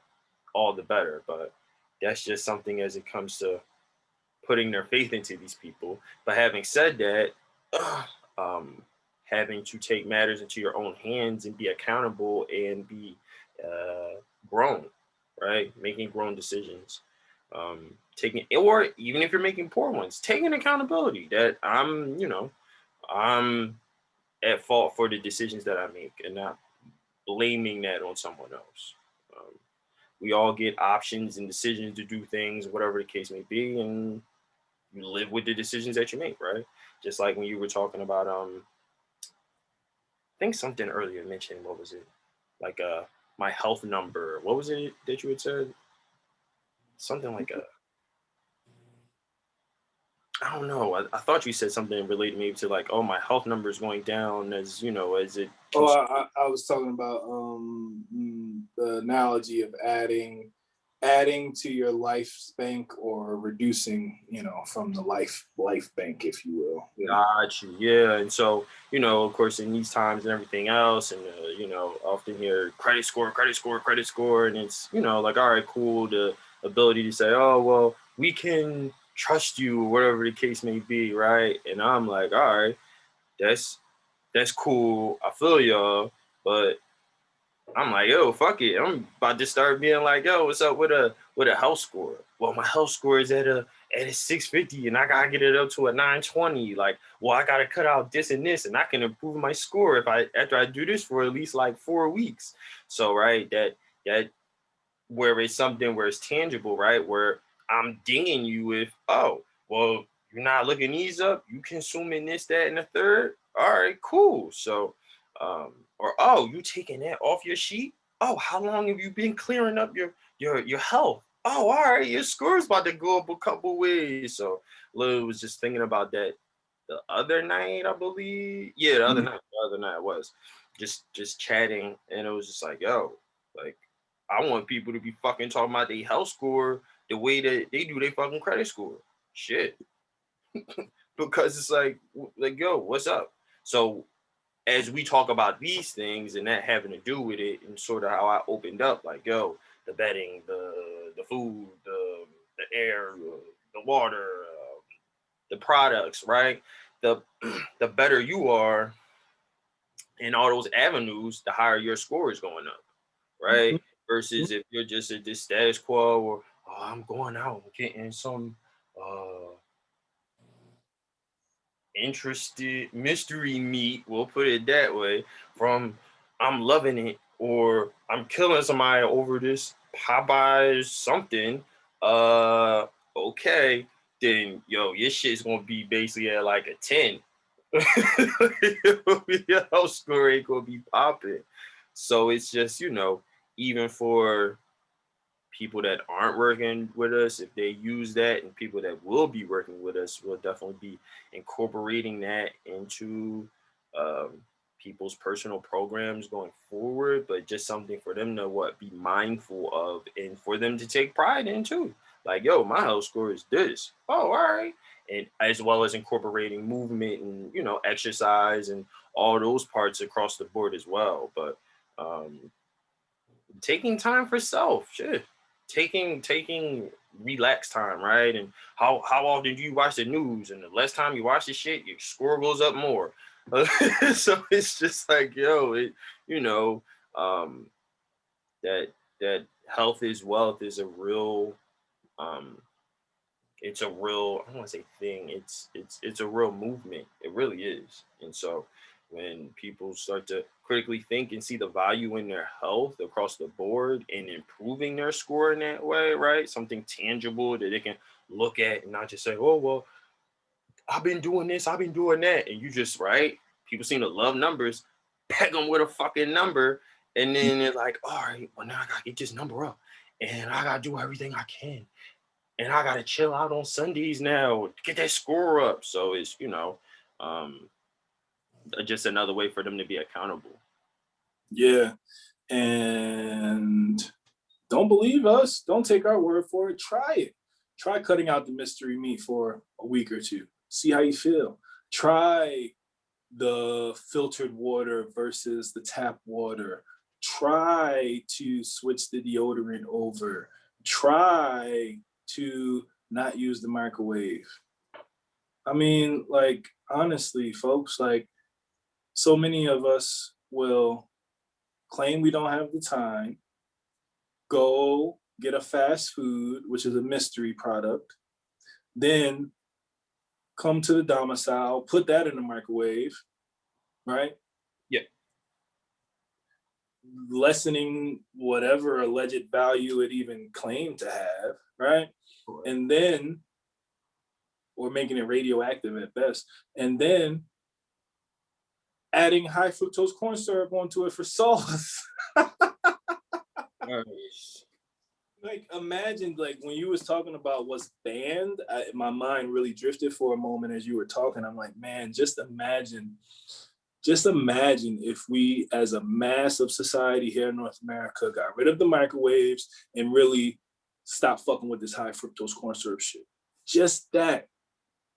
all the better. But that's just something as it comes to putting their faith into these people. But having said that, um, having to take matters into your own hands and be accountable and be grown, right? Making grown decisions, taking, or even if you're making poor ones, taking accountability that I'm at fault for the decisions that I make and not blaming that on someone else. Um, we all get options and decisions to do things, whatever the case may be, and you live with the decisions that you make, right? Just like when you were talking about, I think something earlier mentioned, what was it? Like my health number. What was it that you had said? Something like I don't know. I thought you said something related maybe to like, oh, my health number is going down as as it. Oh, I was talking about the analogy of adding to your life bank or reducing, from the life bank, if you will. Got you. Yeah. And so, of course, in these times and everything else, and, often hear credit score, credit score, credit score. And it's, like, all right, cool. The ability to say, oh, well, we can trust you, or whatever the case may be. Right. And I'm like, all right, that's cool. I feel y'all. But I'm like, yo, fuck it. I'm about to start being like, yo, what's up with a health score? Well, my health score is at a 650 and I gotta get it up to a 920. Like, well, I gotta cut out this and this, and I can improve my score after I do this for at least like 4 weeks. So right, that where it's something where it's tangible, right? Where I'm dinging you with, oh, well, you're not looking these up, you consuming this, that, and the third. All right, cool. So or oh, you taking that off your sheet? Oh, how long have you been clearing up your health? Oh, all right, your score's about to go up a couple ways. So Lil was just thinking about that the other night, I believe. Yeah, the other night was just chatting, and it was just like, yo, like I want people to be fucking talking about their health score the way that they do their fucking credit score. Shit. Because it's like, yo, what's up? So as we talk about these things and that having to do with it, and sort of how I opened up, like, yo, the bedding, the food, the air, the water, the products, right? The the better you are in all those avenues, the higher your score is going up, right? Versus if you're just at this status quo, or oh, I'm going out and getting some interested mystery meat, we'll put it that way, from I'm loving it, or I'm killing somebody over this Popeyes something, okay, then yo, your shit's gonna be basically at like a 10. Your health score ain't gonna be popping. So it's just, even for people that aren't working with us, if they use that, and people that will be working with us will definitely be incorporating that into um, people's personal programs going forward. But just something for them to be mindful of, and for them to take pride in too. Like, yo, my health score is this. Oh, all right. And as well as incorporating movement and exercise and all those parts across the board as well. But taking time for self, shit. Taking relax time, right? And how often do you watch the news? And the less time you watch the shit, your score goes up more. So it's just like, yo, um, that health is wealth is a real, it's a real, I don't want to say thing. It's a real movement. It really is. And so when people start to critically think and see the value in their health across the board and improving their score in that way, right? Something tangible that they can look at and not just say, oh, well, I've been doing this, I've been doing that. And you just, right? People seem to love numbers, peg them with a fucking number. And then they're like, all right, well, now I got to get this number up and I got to do everything I can. And I got to chill out on Sundays now, get that score up. So it's, just another way for them to be accountable. Yeah. And don't believe us. Don't take our word for it. Try it. Try cutting out the mystery meat for a week or two. See how you feel. Try the filtered water versus the tap water. Try to switch the deodorant over. Try to not use the microwave. I mean, like, honestly, folks, like, so many of us will claim we don't have the time, go get a fast food, which is a mystery product, then come to the domicile, put that in the microwave, right? Yeah. Lessening whatever alleged value it even claimed to have, right? And then, or making it radioactive at best, and then adding high fructose corn syrup onto it for sauce. Like, imagine, like, when you was talking about what's banned, my mind really drifted for a moment as you were talking. I'm like, man, just imagine if we, as a mass of society here in North America, got rid of the microwaves and really stopped fucking with this high fructose corn syrup shit. Just that.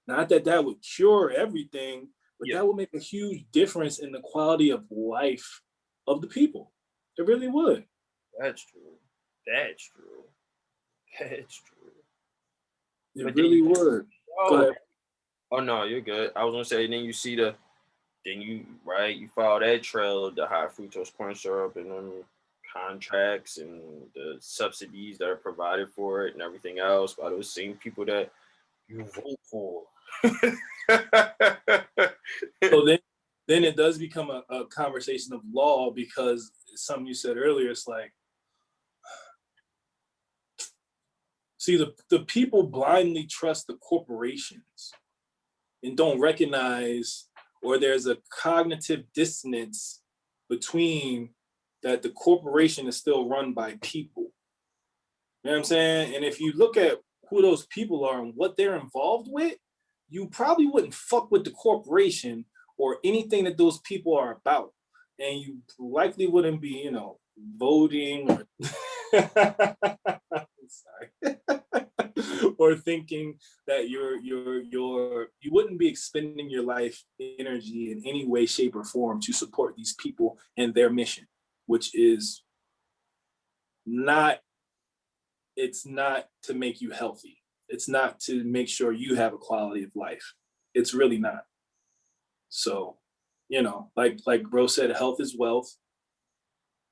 Not that that would cure everything, but that would make a huge difference in the quality of life of the people. It really would. That's true. That's true. That's true. It but really would. Go ahead. Oh no, you're good. I was gonna say, then you see you follow that trail of the high fructose corn syrup and then contracts and the subsidies that are provided for it and everything else by those same people that you vote for. So then it does become a conversation of law, because something you said earlier, it's like, see, the people blindly trust the corporations and don't recognize, or there's a cognitive dissonance between that the corporation is still run by people. You know what I'm saying? And if you look at who those people are and what they're involved with, you probably wouldn't fuck with the corporation or anything that those people are about. And you likely wouldn't be, voting or sorry. Or thinking that you wouldn't be expending your life energy in any way, shape, or form to support these people and their mission, which is not it's not to make you healthy. It's not to make sure you have a quality of life. It's really not. So, you know, like bro said, health is wealth.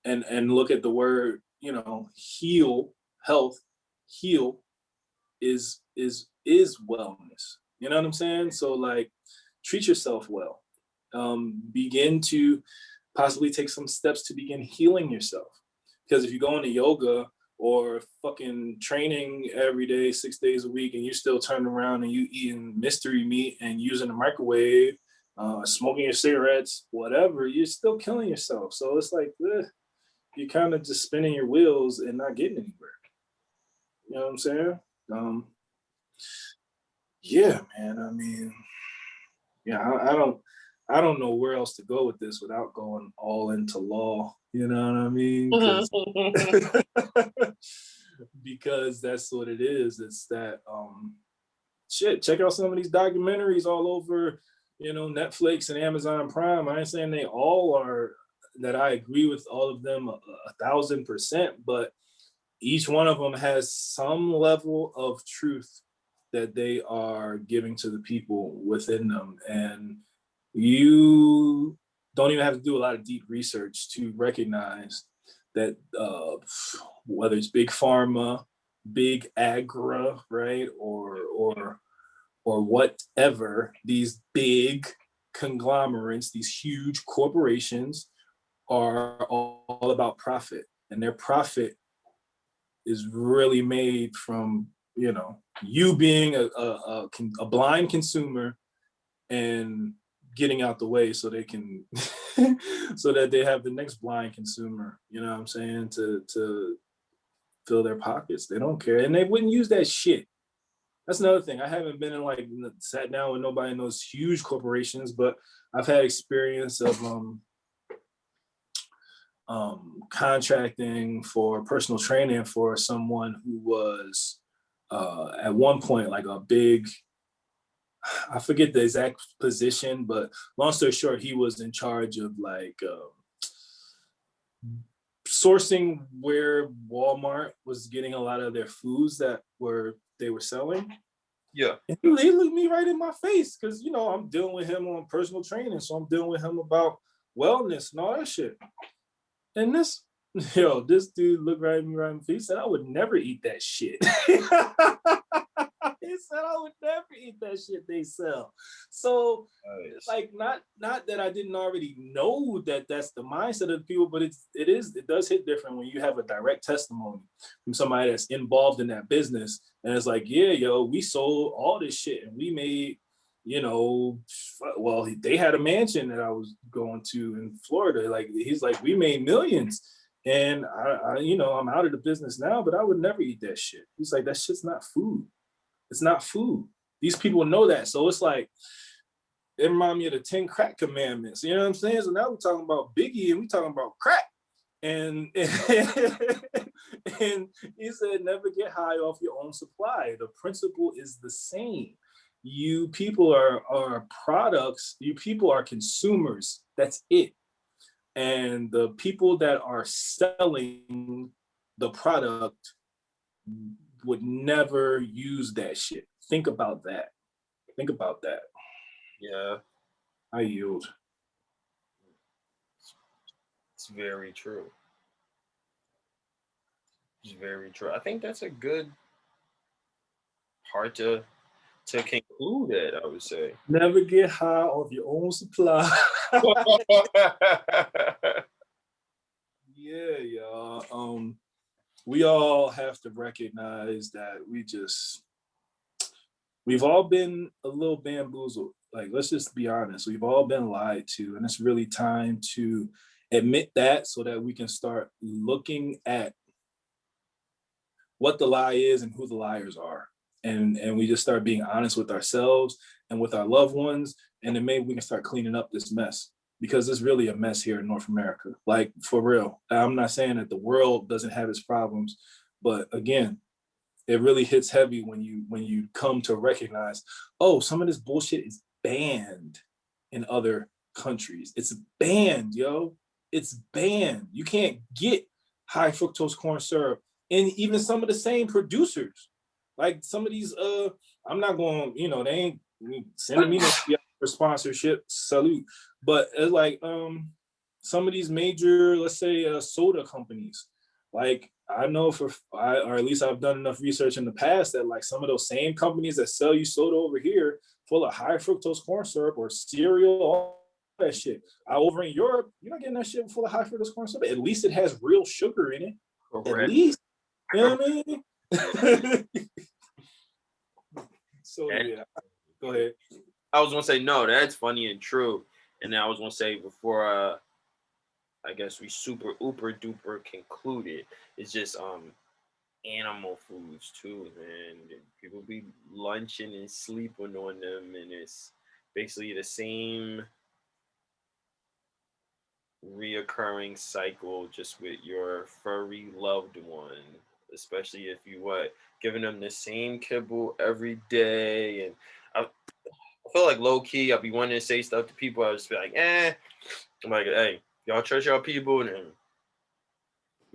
And look at the word, you know, heal, health, heal is wellness. You know what I'm saying? So like treat yourself well. Begin to possibly take some steps to begin healing yourself. Because if you go into yoga or fucking training every day, 6 days a week, and you still turning around and you eating mystery meat and using the microwave, smoking your cigarettes, whatever, you're still killing yourself. So it's like, you're kind of just spinning your wheels and not getting anywhere. You know what I'm saying? Um, yeah, man. I mean, yeah, I don't know where else to go with this without going all into law. You know what I mean? Because that's what it is. It's that shit. Check out some of these documentaries all over, you know, Netflix and Amazon Prime. I ain't saying they all are that I agree with all of them 1,000%, but each one of them has some level of truth that they are giving to the people within them. And you don't even have to do a lot of deep research to recognize that whether it's big pharma, big agra, right, or whatever, these big conglomerates, these huge corporations are all about profit, and their profit is really made from, you know, you being a blind consumer and getting out the way so they can so that they have the next blind consumer, you know what I'm saying, to fill their pockets. They don't care, and they wouldn't use that shit. That's another thing. I haven't been in like sat down with nobody in those huge corporations, but I've had experience of contracting for personal training for someone who was at one point like a big, I forget the exact position, but long story short, he was in charge of like sourcing where Walmart was getting a lot of their foods that they were selling. Yeah. And he looked me right in my face because, you know, I'm dealing with him on personal training, so I'm dealing with him about wellness and all that shit. And this dude looked right at me right in the face. He said, I would never eat that shit. He said, I would never eat that shit they sell. So, like, not that I didn't already know that that's the mindset of the people, but it does hit different when you have a direct testimony from somebody that's involved in that business. And it's like, yeah, yo, we sold all this shit and we made, you know, well, they had a mansion that I was going to in Florida. Like, he's like, we made millions. And I, you know, I'm out of the business now, but I would never eat that shit. He's like, that shit's not food. It's not food. These people know that. So it's like, it reminds me of the 10 crack commandments. You know what I'm saying? So now we're talking about Biggie and we're talking about crack. And and he said, never get high off your own supply. The principle is the same. You people are products. You people are consumers. That's it. And the people that are selling the product would never use that shit. Think about that. Think about that. Yeah. I yield. It's very true. It's very true. I think that's a good part to conclude it, I would say. Never get high off your own supply. Yeah, y'all. We all have to recognize that we've all been a little bamboozled. Like, let's just be honest. We've all been lied to, and it's really time to admit that so that we can start looking at what the lie is and who the liars are. And we just start being honest with ourselves and with our loved ones. And then maybe we can start cleaning up this mess, because it's really a mess here in North America. Like, for real. I'm not saying that the world doesn't have its problems, but again, it really hits heavy when you come to recognize, oh, some of this bullshit is banned in other countries. It's banned, yo. It's banned. You can't get high fructose corn syrup and even some of the same producers. Like some of these, I'm not going, they ain't sending me no for sponsorship, salute. But it's like some of these major, let's say, soda companies. Like I know or at least I've done enough research in the past that like some of those same companies that sell you soda over here, full of high fructose corn syrup or cereal, all that shit. Over in Europe, you're not getting that shit full of high fructose corn syrup. At least it has real sugar in it. At Correct. least, you know what I mean? So yeah, go ahead. I was gonna say no, that's funny and true. And then I was gonna say before I guess we super ooper duper concluded, it's just animal foods too, man. People be lunching and sleeping on them, and it's basically the same reoccurring cycle just with your furry loved one, especially if you giving them the same kibble every day. And I feel like low key I'll be wanting to say stuff to people, I'll just be like, I'm like, hey, y'all trust y'all people, and then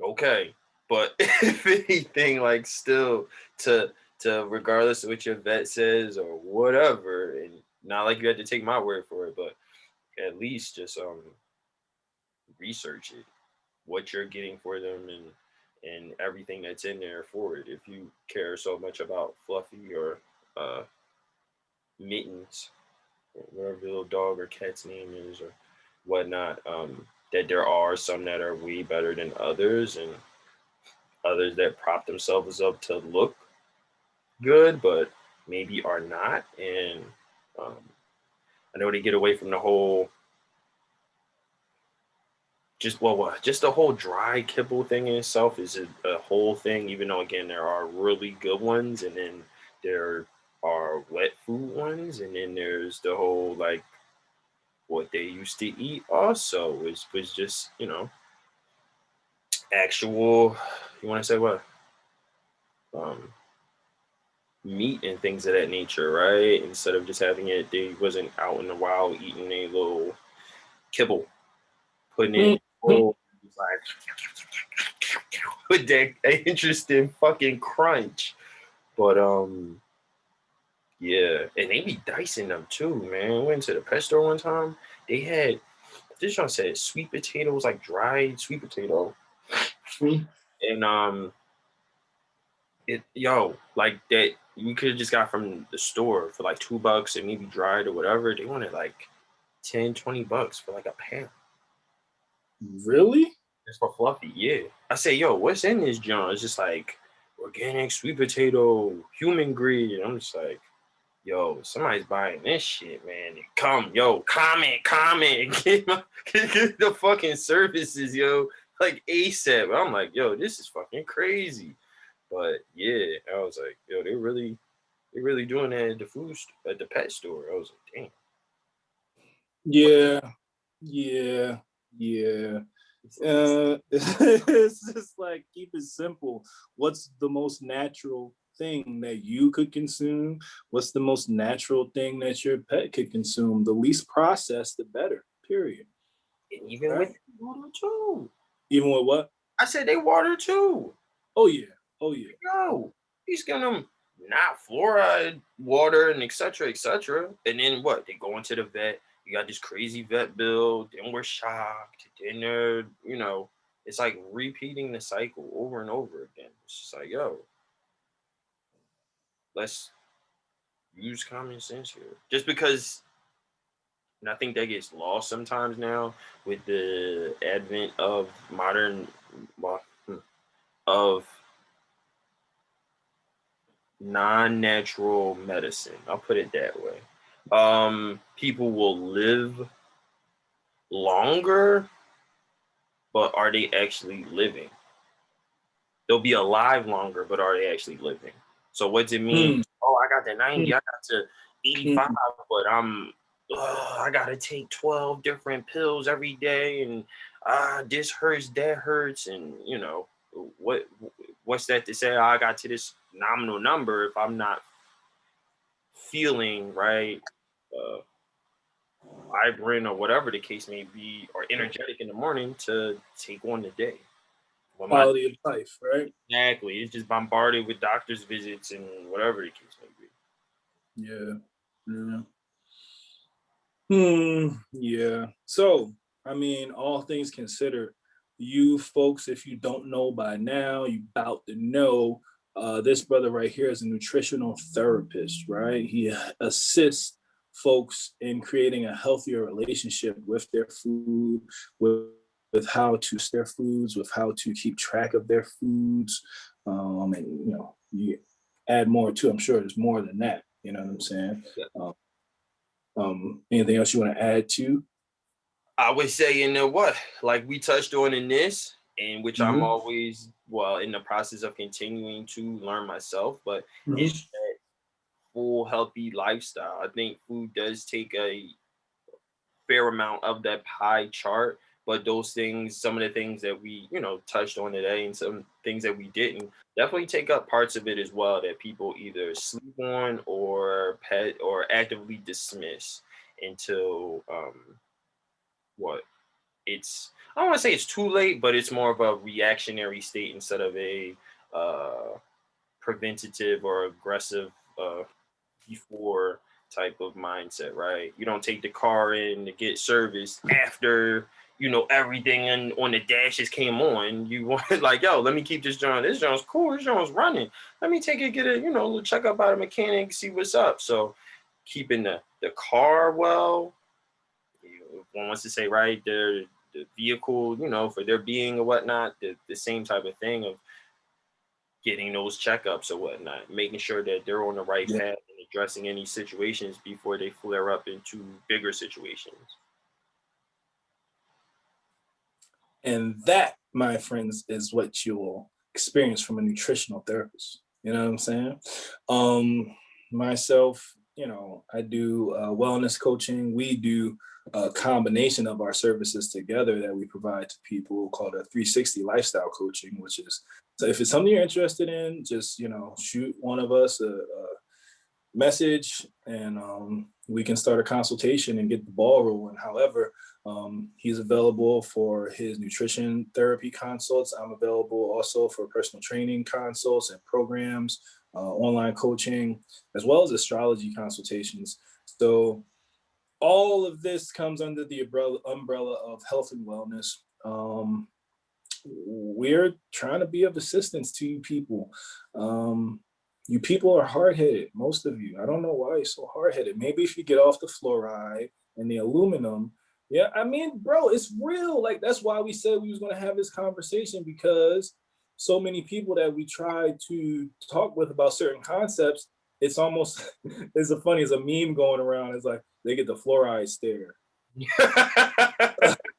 okay. But if anything, like still to regardless of what your vet says or whatever, and not like you had to take my word for it, but at least just research it, what you're getting for them, and everything that's in there for it. If you care so much about Fluffy or Mittens, or whatever the little dog or cat's name is or whatnot, that there are some that are way better than others, and others that prop themselves up to look good, but maybe are not. And um, I know they get away from the whole just the whole dry kibble thing in itself is a whole thing, even though again there are really good ones, and then there are wet food ones, and then there's the whole like what they used to eat also, which was just actual, you want to say what, um meat and things of that nature, right? Instead of just having it, they wasn't out in the wild eating a little kibble, putting it in a bowl, like with that interesting fucking crunch. But yeah, and they be dicing them too, man. I went to the pet store one time. They had this one said sweet potatoes, like dried sweet potato, and like that you could have just got from the store for like $2 and maybe dried or whatever. They wanted like 10-20 bucks for like a pound. Really? Just for Fluffy, yeah. I say, yo, what's in this John? It's just like organic sweet potato, human grade. And I'm just like, yo, somebody's buying this shit, man. Come, yo, comment, get the fucking services, yo, like ASAP. I'm like, yo, this is fucking crazy. But yeah, I was like, yo, they're really doing that at the pet store. I was like, damn. Yeah. It's just like keep it simple. What's the most natural thing that you could consume? What's the most natural thing that your pet could consume? The least processed, the better. Period. And even with water too. Even with what? I said they water too. Oh yeah. Yo, he's giving them not fluoride water and etc. And then what? They go into the vet. You got this crazy vet bill. Then we're shocked. Then they're, it's like repeating the cycle over and over again. It's just like, yo, let's use common sense here. Just because, and I think that gets lost sometimes now with the advent of of non-natural medicine. I'll put it that way. People will live longer, but are they actually living? They'll be alive longer, but are they actually living? So what does it mean? Oh, I got to 90, I got to 85, but I gotta take 12 different pills every day, and this hurts, that hurts, and what's that to say? I got to this nominal number if I'm not feeling right, vibrant or whatever the case may be, or energetic in the morning to take on the day. Well, my Quality of life, right? exactly, it's just bombarded with doctor's visits and whatever the case may be. Yeah. Yeah. Yeah. So, I mean, all things considered, you folks, if you don't know by now, you about to know. This brother right here is a nutritional therapist, right? He assists folks in creating a healthier relationship with their food, with how to their foods, with how to keep track of their foods, and you add more too. I'm sure there's more than that. You know what I'm saying? Yeah. Anything else you want to add to? I would say, what, like we touched on in this, in which I'm Mhm. always, well, in the process of continuing to learn myself, but Mhm. it's that full healthy lifestyle. I think food does take a fair amount of that pie chart, but those things, some of the things that we, touched on today and some things that we didn't, definitely take up parts of it as well that people either sleep on or pet or actively dismiss until what I don't want to say it's too late, but it's more of a reactionary state instead of a uh preventative or aggressive uh before type of mindset, right? You don't take the car in to get serviced after everything on the dashes came on. You want like, yo, let me keep this joint. This joint's cool. This joint's running. Let me take it, get a little checkup by the mechanic, see what's up. So keeping the car well. One wants to say, right, the vehicle, for their being or whatnot, the same type of thing of getting those checkups or whatnot, making sure that they're on the right Yeah. path and addressing any situations before they flare up into bigger situations. And that, my friends, is what you'll experience from a nutritional therapist. You know what I'm saying? Myself, I do wellness coaching. We do a combination of our services together that we provide to people called a 360 lifestyle coaching, which is, so if it's something you're interested in, just, shoot one of us a message, and we can start a consultation and get the ball rolling. However, he's available for his nutrition therapy consults. I'm available also for personal training consults and programs, online coaching, as well as astrology consultations. So all of this comes under the umbrella of health and wellness. We're trying to be of assistance to you people. You people are hard-headed, most of you. I don't know why you're so hard-headed. Maybe if you get off the fluoride and the aluminum, yeah, I mean, bro, it's real. Like, that's why we said we was going to have this conversation, because so many people that we try to talk with about certain concepts, it's almost, it's a funny, it's a meme going around. It's like they get the fluoride stare.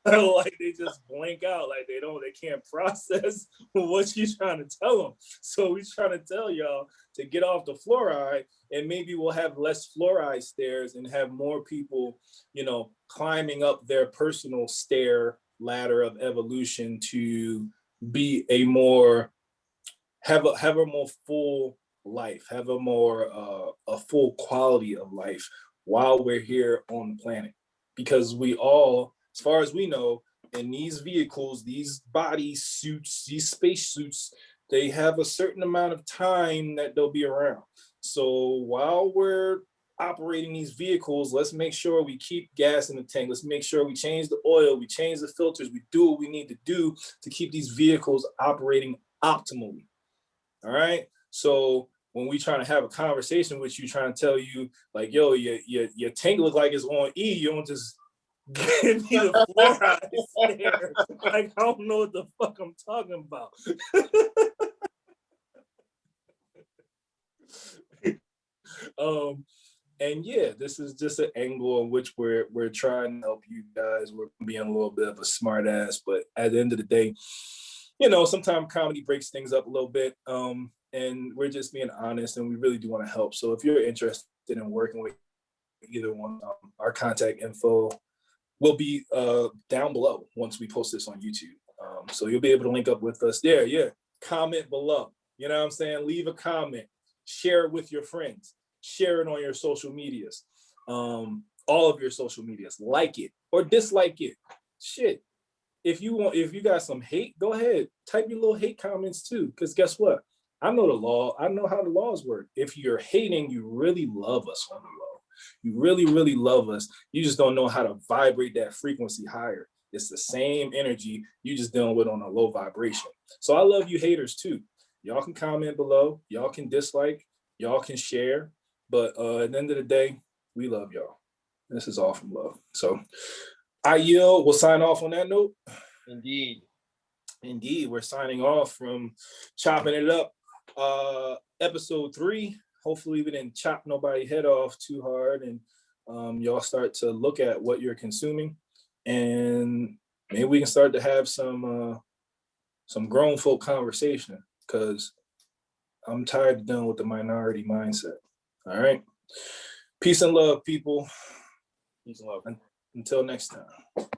Like they just blank out, like they can't process what you're trying to tell them. So we're trying to tell y'all to get off the fluoride, and maybe we'll have less fluoride stairs and have more people, climbing up their personal stair ladder of evolution to be a more, have a more full life, have a full quality of life while we're here on the planet. Because we all, as far as we know, in these vehicles, these body suits, these space suits, they have a certain amount of time that they'll be around. So while we're operating these vehicles, let's make sure we keep gas in the tank. Let's make sure we change the oil, we change the filters, we do what we need to do to keep these vehicles operating optimally. All right. So when we trying to have a conversation with you, trying to tell you like, yo, your tank look like it's on E, you don't just give me the fluoride stare. Like, I don't know what the fuck I'm talking about. um, and yeah, this is just an angle in which we're trying to help you guys. We're being a little bit of a smart ass, but at the end of the day, sometimes comedy breaks things up a little bit. And we're just being honest, and we really do want to help. So if you're interested in working with either one, our contact info will be down below once we post this on YouTube. So you'll be able to link up with us there. Yeah, comment below. You know what I'm saying? Leave a comment, share it with your friends, share it on your social medias, all of your social medias. Like it or dislike it. Shit. if you got some hate, go ahead, type your little hate comments too. Because guess what? I know the law. I know how the laws work. If you're hating, you really love us on the low. You really, really love us. You just don't know how to vibrate that frequency higher. It's the same energy. You just dealing with on a low vibration. So I love you haters too. Y'all can comment below. Y'all can dislike. Y'all can share. But at the end of the day, we love y'all. This is all from love. So I yield. We'll sign off on that note. Indeed. Indeed, we're signing off from Chopping It Up, episode 3. Hopefully we didn't chop nobody's head off too hard, and y'all start to look at what you're consuming, and maybe we can start to have some grown folk conversation, because I'm tired of dealing with the minority mindset. All right. Peace and love, people. Peace and love. Until next time.